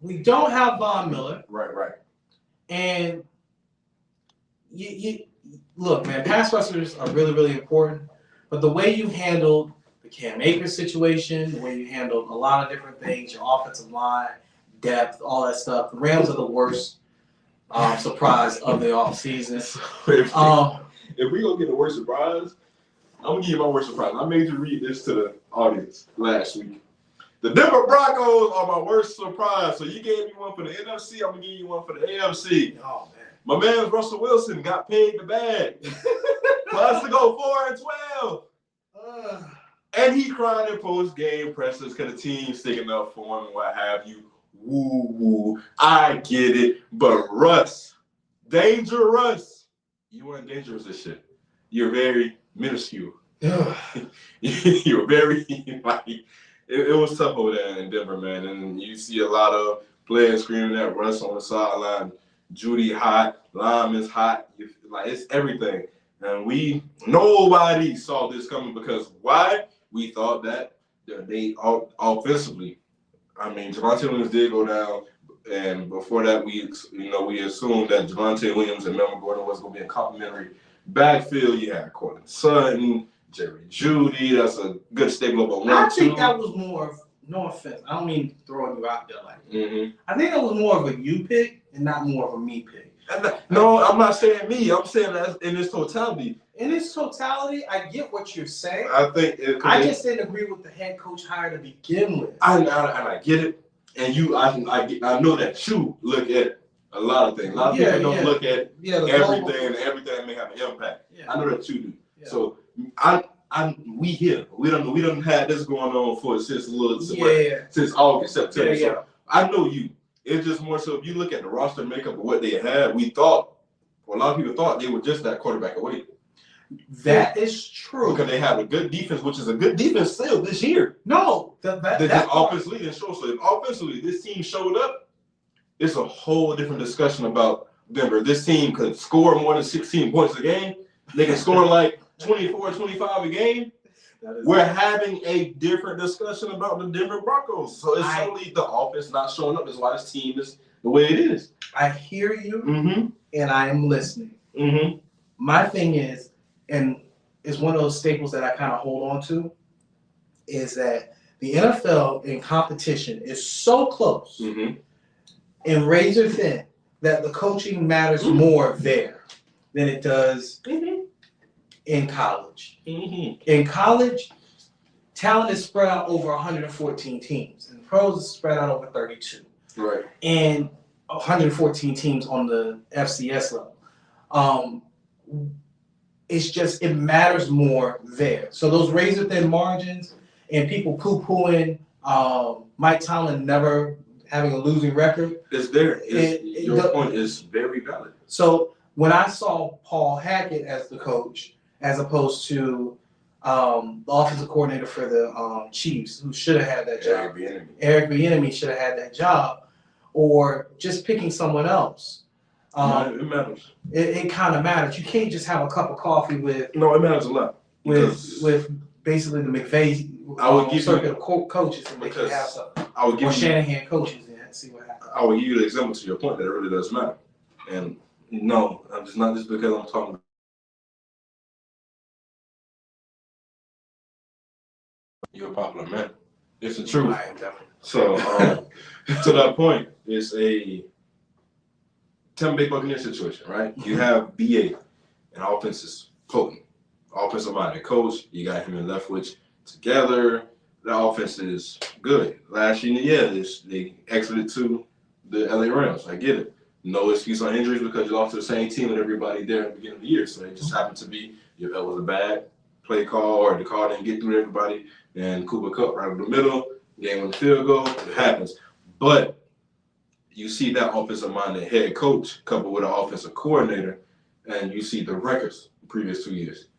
We don't have Von Miller. Right. And you look, man, pass rushers are really, really important. But the way you handled the Cam Akers situation, the way you handled a lot of different things, your offensive line, depth, all that stuff, the Rams are the worst surprise of the offseason. If we gonna get the worst surprise, I'm gonna give you my worst surprise. I made you read this to the audience last week. The Denver Broncos are my worst surprise. So you gave me one for the NFC. I'm gonna give you one for the AFC. Oh man, my man Russell Wilson got paid the bag for us to go 4-12. And he crying in post-game pressers because the team's sticking up for him and what have you. Woo. I get it. But Russ, dangerous. You weren't dangerous as shit. You're very minuscule. You're very, it was tough over there in Denver, man. And you see a lot of players screaming at Russ on the sideline. Judy hot, Lime is hot. It's everything. And nobody saw this coming because why? We thought that they offensively, Javonte Williams did go down, and before that, we assumed that Javonte Williams and Melvin Gordon was going to be a complimentary backfield. You had Cortland Sutton, Jerry Jeudy. That's a good stable of a 1-2. I think that was more of, no offense, I don't mean throwing you out there like that. Mm-hmm. I think that was more of a you pick and not more of a me pick. No, I'm not saying me. I'm saying that in its totality. In its totality, I get what you're saying. I just didn't agree with the head coach hire to begin with. I get it, and I know that you look at a lot of things. A lot of people don't look at everything, and everything may have an impact. Yeah. I know that you do. Yeah. So we here. We don't have this going on since August, September. Yeah. So I know you. It's just more so if you look at the roster makeup of what they had, a lot of people thought they were just that quarterback away. That is true. Because they have a good defense, which is a good defense still this year. No, that offensively didn't show. So if offensively this team showed up, it's a whole different discussion about Denver. This team could score more than 16 points a game. They can score like 24, 25 a game. We're having a different discussion about the Denver Broncos. So it's solely the offense not showing up. That's why this team is the way it is. I hear you, and I am listening. Mm-hmm. My thing is, and it's one of those staples that I kind of hold on to, is that the NFL in competition is so close and razor thin that the coaching matters more there than it does in college. In college, talent is spread out over 114 teams, and the pros is spread out over 32. Right. And 114 teams on the FCS level. It's just, it matters more there. So those razor thin margins and people poo-pooing Mike Tomlin never having a losing record. It's there. Your point is very valid. So when I saw Paul Hackett as the coach, as opposed to the offensive coordinator for the Chiefs, who should have had that job. Eric Bieniemy should have had that job, or just picking someone else. It matters. It kind of matters. You can't just have a cup of coffee with. No, it matters a lot. With basically the McVay circuit of coaches, and they can have something. Or Shanahan coaches and see what happens. I will give you the example to your point that it really does matter. And no, I'm just not just because I'm talking. You're a popular man. It's the truth. I am definitely. So to that point, it's a Tampa Bay Buccaneers situation, right? You have BA, and offense is potent. Offensive minded coach, you got him and Leftwich together. The offense is good. Last year, yeah, they exited to the LA Rams. I get it. No excuse on injuries because you lost to the same team with everybody there at the beginning of the year. So it just happened to be it was a bad play call, or the call didn't get through to everybody, and Cooper Kupp right in the middle, game with the field goal. It happens. But you see that offensive-minded head coach coupled with an offensive coordinator, and you see the records the previous 2 years.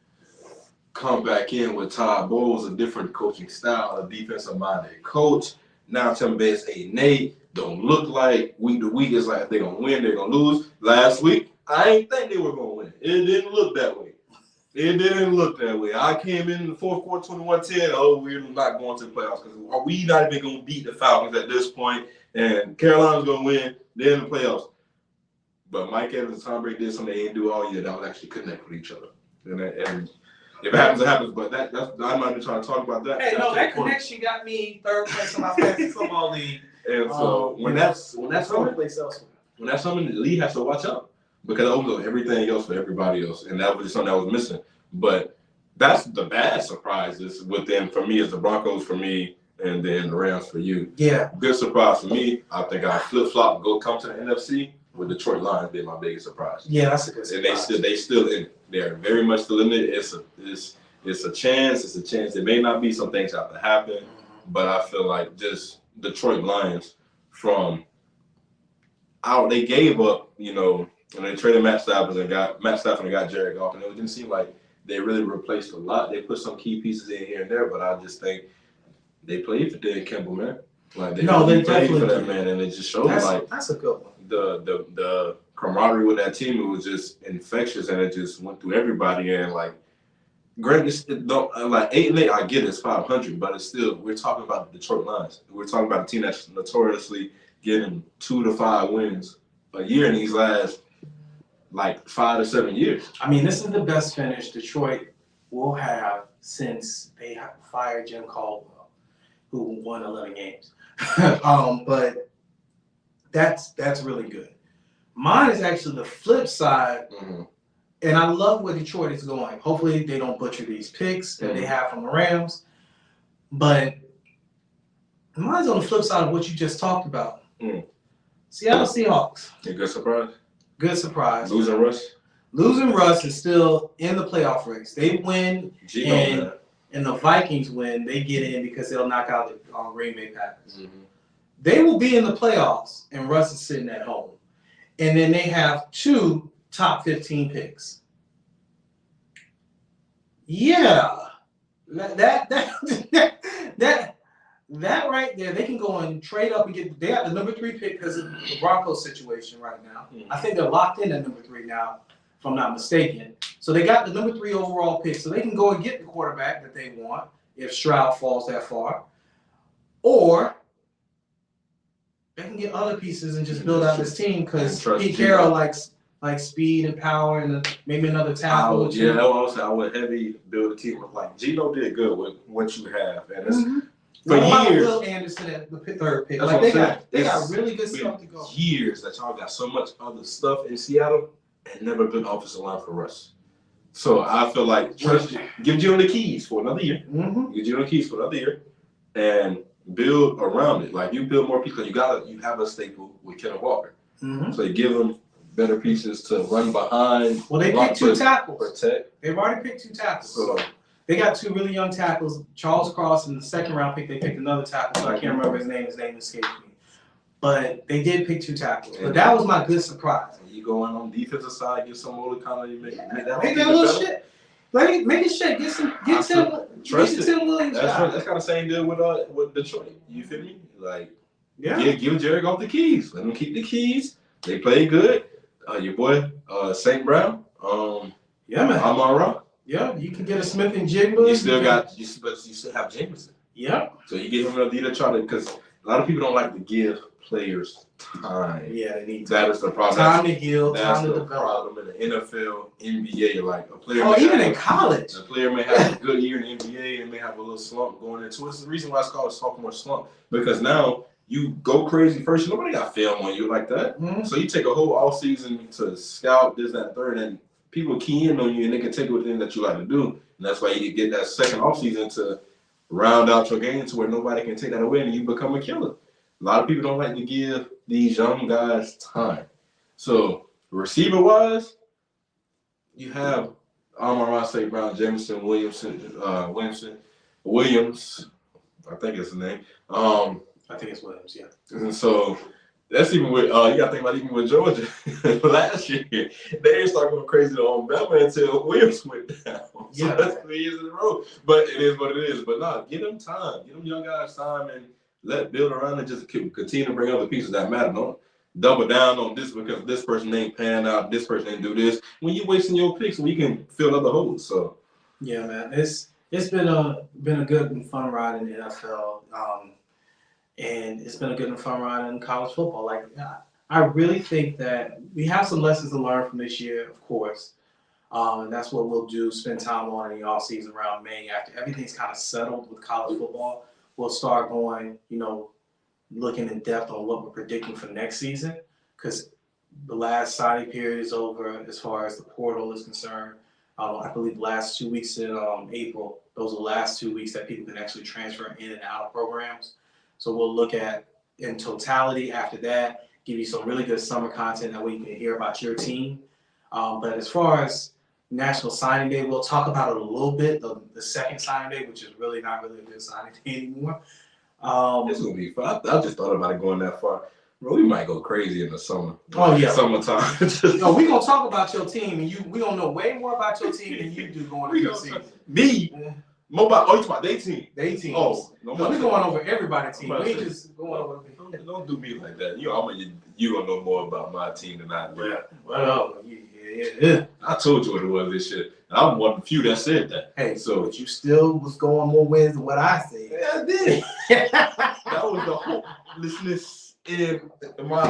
Come back in with Todd Bowles, a different coaching style, a defensive-minded coach. Now Tampa Bay is 8-8. Don't look like week to week is like if they're going to win, they're going to lose. Last week, I ain't think they were going to win. It didn't look that way. I came in the fourth quarter 21-10. Oh, we're not going to the playoffs because are we not even going to beat the Falcons at this point? And Carolina's going to win. They're in the playoffs. But Mike Evans and Tom Brady did something they didn't do all year. That would actually connect with each other. And if it happens, it happens. But I'm not even trying to talk about that. Hey, no, that connection got me third place in my fantasy football league. And so when that's something the league has to watch out, because it opens up everything else for everybody else, and that was something that was missing. But that's the bad surprises within for me is the Broncos for me, and then the Rams for you. Yeah. Good surprise for me. I think I flip-flop and come to the NFC with Detroit Lions being my biggest surprise. Yeah, that's a good surprise. And they still in it. They're very much still in it. It's a chance. It's a chance. It may not be. Some things have to happen. But I feel like just Detroit Lions they gave up, and they traded Matt Stafford and got Jared Goff, and it didn't seem like they really replaced a lot. They put some key pieces in here and there, but I just think they played for Dan Campbell, man. Like they played for that man, and it just showed that's a good one. The camaraderie with that team, it was just infectious, and it just went through everybody. And like, granted, like 8-8, I get it's 500, but it's still we're talking about the Detroit Lions. We're talking about a team that's notoriously getting 2 to 5 wins a year in these last like 5 to 7 years. I mean, this is the best finish Detroit will have since they fired Jim Caldwell, who won 11 games. But that's really good. Mine is actually the flip side, and I love where Detroit is going. Hopefully, they don't butcher these picks that they have from the Rams. But mine's on the flip side of what you just talked about. Seattle Seahawks. A good surprise. Good surprise. Losing Russ is still in the playoff race. They win, and the Vikings win. They get in because they'll knock out the Green Bay Packers. They will be in the playoffs, and Russ is sitting at home. And then they have 2 top 15 picks. Yeah, that right there, they can go and trade up and get. They have the number 3 pick because of the Broncos situation right now. I think they're locked in at number 3 now, if I'm not mistaken. So they got the number 3 overall pick, so they can go and get the quarterback that they want if Stroud falls that far, or they can get other pieces and just build out this team because Pete Carroll likes speed and power and maybe another tackle. I would heavy build a team with like Gino did good with what you have, and For years. Will Anderson at the third pick. That's like what they got really good stuff to go. Years that y'all got so much other stuff in Seattle and never been offensive line for us. So I feel like give Jalen the keys for another year. Mm-hmm. Give Jalen the keys for another year, and build around it. Like you build more people. You have a staple with Kenneth Walker. Mm-hmm. So you give them better pieces to run behind. Well, they picked 2 tackles. Protect. They've already picked 2 tackles. So they got 2 really young tackles. Charles Cross in the second round pick. They picked another tackle. So I can't remember his name. His name escapes me. But they did pick 2 tackles. But that was my good surprise. You go on defensive side, get some more kind of make that little shit. Make it shit. Get Tim Williams. That's kind of same deal with Detroit. You feel me? Like, give Jerry off the keys. Let him keep the keys. They play good. Your boy St. Brown. Yeah, man. Amon-Ra. Yeah, you can get a Smith and Jigba. You still have Jameson. Yeah. So you get him a leader because a lot of people don't like to give players time. Yeah, they need that is the problem. Time to heal, that's time to the develop. problem in the NFL, NBA. Like a player. Even in college. A player may have a good year in the NBA and may have a little slump going into it. It's the reason why it's called a sophomore slump. Because now you go crazy first. Nobody got film on you like that. Mm-hmm. So you take a whole off season to scout this, that, third, and people key in on you and they can take everything that you like to do. And that's why you get that second off season to round out your game to where nobody can take that away and you become a killer. A lot of people don't like to give these young guys time. So receiver-wise, you have Amon-Ra, St. Brown, Jameson, Williams, I think it's the name. I think it's Williams, yeah. And so that's even with you got to think about even with Georgia last year. They didn't start going crazy on Bama until Williams went down. So that's 3 years in a row. But it is what it is. But no, give them time. Give them young guys time and let build around and just continue to bring other pieces that matter. Don't double down on this because this person ain't pan out, this person ain't do this. When you wasting your picks, we can fill other holes. So yeah, man, it's been a good and fun ride in the NFL, and it's been a good and fun ride in college football. Like I really think that we have some lessons to learn from this year, of course, and that's what we'll do. Spend time on in the off season around May after everything's kind of settled with college football. We'll start going, looking in depth on what we're predicting for next season because the last signing period is over as far as the portal is concerned. I believe the last 2 weeks in April, those are the last 2 weeks that people can actually transfer in and out of programs. So we'll look at in totality after that, give you some really good summer content that way you can hear about your team. But as far as National Signing Day, we'll talk about it a little bit, the second signing day, which is really not really a good signing day anymore. It's going to be fun. I just thought about it going that far. Bro, we might go crazy in the summer. Oh, yeah. Summertime. No, we're going to talk about your team, and we're going to know way more about your team than you do going into the season. Me? More about, you talking about they team? They teams. Oh. No, we're going over everybody's team. We ain't just going over. Don't do me like that. You don't know more about my team than I do. Yeah. Well, yeah. I told you what it was this year. I'm one of the few that said that. Hey, but you still was going more wins than what I said. Yeah, I did. That was the hopelessness in my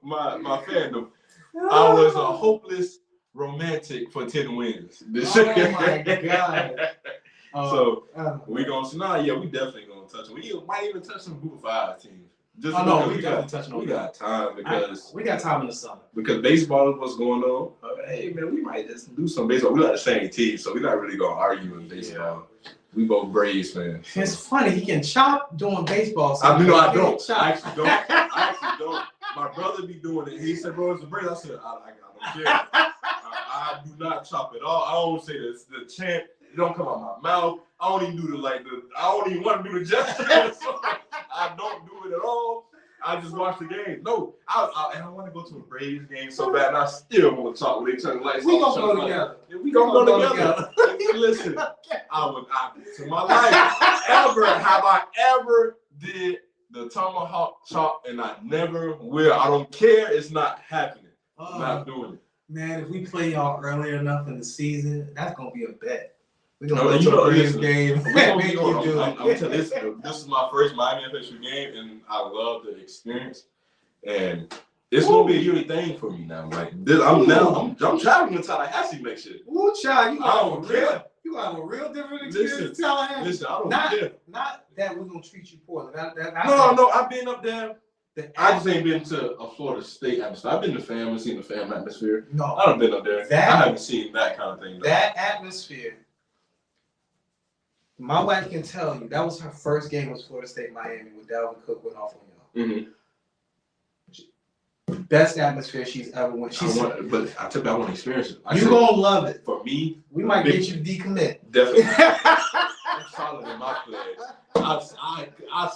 my fandom. I was a hopeless romantic for 10 wins. Oh my God. So we gonna we definitely gonna touch them. We might even touch some Group of 5 teams. We definitely touching on. We got time because we got time in the summer. Because baseball is what's going on. Hey man, we might just do some baseball. We got the same team, so we're not really gonna argue in baseball. Yeah. We both Braves fans. So. It's funny he can chop doing baseball. So I don't. I actually don't. My brother be doing it. He said, "Bro, it's the Braves." I said, "I don't care. I do not chop at all. I don't say the chant. It don't come out my mouth. I don't even do I don't even want to do the gesture. So I don't do it at all. I just watch the game. No, I want to go to a Braves game so bad, and I still want to talk when they turn the lights off. We gonna go together. We gonna go together. Listen, to my life, have I ever did the tomahawk chop, and I never will. I don't care. It's not happening. I'm not doing it. Man, if we play y'all early enough in the season, that's gonna be a bet. We're gonna go to a Braves game. I'm telling you, this is my first Miami FSU game, and I love the experience. And it's gonna be a yearly thing for me now. Like I'm traveling to Tallahassee next year. Ooh, child, I don't care. You have a real different experience in Tallahassee. Listen, I don't care. Not that we're gonna treat you poorly. No, I've been up there. I just ain't been to a Florida State atmosphere. I've been to fam and seen the fam atmosphere. No, I haven't been up there. I haven't seen that kind of thing. Though. That atmosphere. My wife can tell you that was her first game was Florida State Miami when Dalvin Cook went off on y'all. Mm-hmm. Best atmosphere she's ever went. But I took that one experience. You're gonna love it. For me, we might get you to decommit. Definitely. I'm solid in my pledge. I signed. I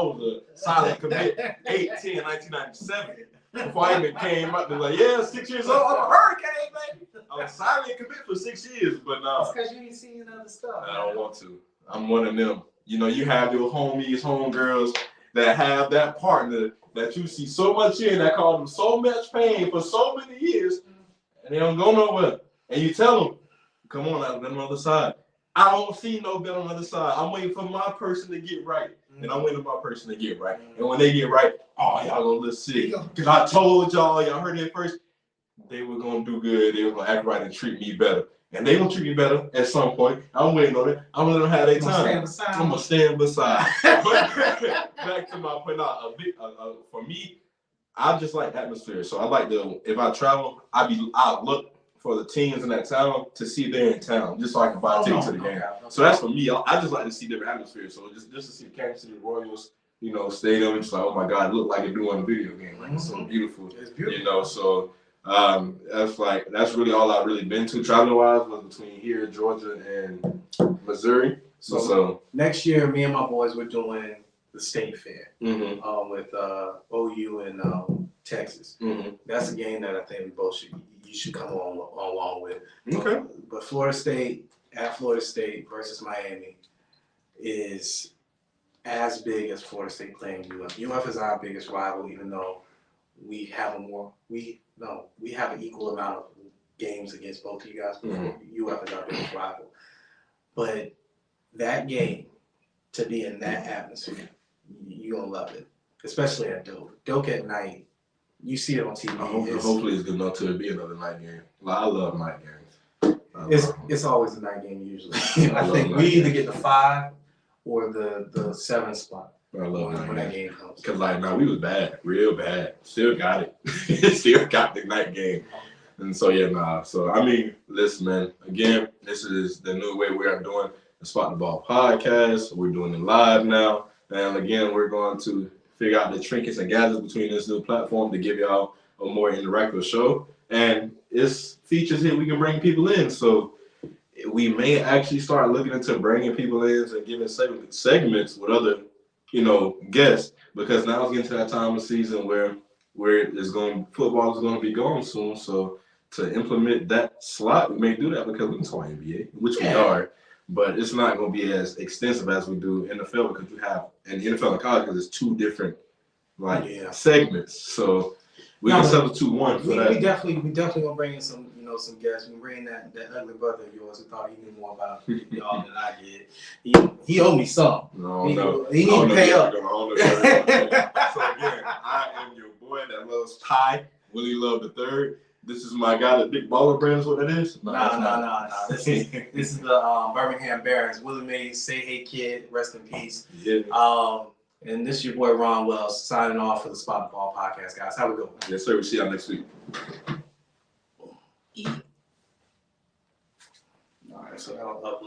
was a silent commit 8/10/1997. Before I even came up, they're like, yeah, 6 years old. I'm a Hurricane, baby. I was silent commit for 6 years, but now. It's because you ain't seen other stuff. I don't want to. I'm one of them. You know, you have your homies, homegirls that have that partner that you see so much in that caused them so much pain for so many years, and they don't go nowhere. And you tell them, come on, I've been on the other side. I don't see no bet on the other side. I'm waiting for my person to get right. And I'm waiting for my person to get right. And when they get right, oh, y'all gonna look sick. Because I told y'all heard it first, they were gonna do good. They were gonna act right and treat me better. And they gonna treat me better at some point. I'm waiting on it. I'm gonna have their time. I'm gonna stand beside. But back to my point, for me, I just like atmosphere. So I like if I travel, I look for the teams in that town to see they're in town, just so I can buy a ticket to the game. So that's for me. I just like to see different atmospheres. So just to see the Kansas City Royals, stadium, it's like, oh my God, it looked like it do on a video game. Like it's so beautiful. It's beautiful. So that's really all I've really been to traveling wise was between here, Georgia, and Missouri. So next year, me and my boys were doing the state fair with OU and Texas. That's a game that I think you should come along with. Okay. But Florida State at Florida State versus Miami is as big as Florida State playing UF. UF is our biggest rival, even though we have an equal amount of games against both of you guys. UF is our biggest rival. But that game, to be in that atmosphere, you're gonna love it, especially at Doak. Doak at night, you see it on TV. Hopefully, it's good enough to be another night game. I love night games. It's always a night game usually. I think we either get the 5 or the 7 spot. I love when that game comes. Because we was bad, real bad. Still got it. Still got the night game. And so So I mean, listen, man. Again, this is the new way we are doing the Spot the Ball podcast. We're doing it live now, and again, we're going to figure out the trinkets and gadgets between this new platform to give y'all a more interactive show. And it's features here we can bring people in. So we may actually start looking into bringing people in and giving segments with other, guests, because now it's getting to that time of season where football is going to be gone soon. So to implement that slot, we may do that because we're talking NBA, which we are. But it's not going to be as extensive as we do NFL because you have in the NFL and college because it's 2 different segments. So we can substitute one for that. We definitely gonna bring in some guests. We bring in that ugly brother of yours who thought he knew more about y'all than I did. He owed me some. He need to pay up. So again, I am your boy that loves pie, Willie Love the Third. This is my guy, the Big Baller Brand is what it is? No. This is the Birmingham Barons. Willie Mays, say hey kid, rest in peace. Yeah. And this is your boy Ron Wells signing off for the Spot the Ball podcast, guys. Have a good one. Yes, sir. We'll see y'all next week. All right, so that'll upload.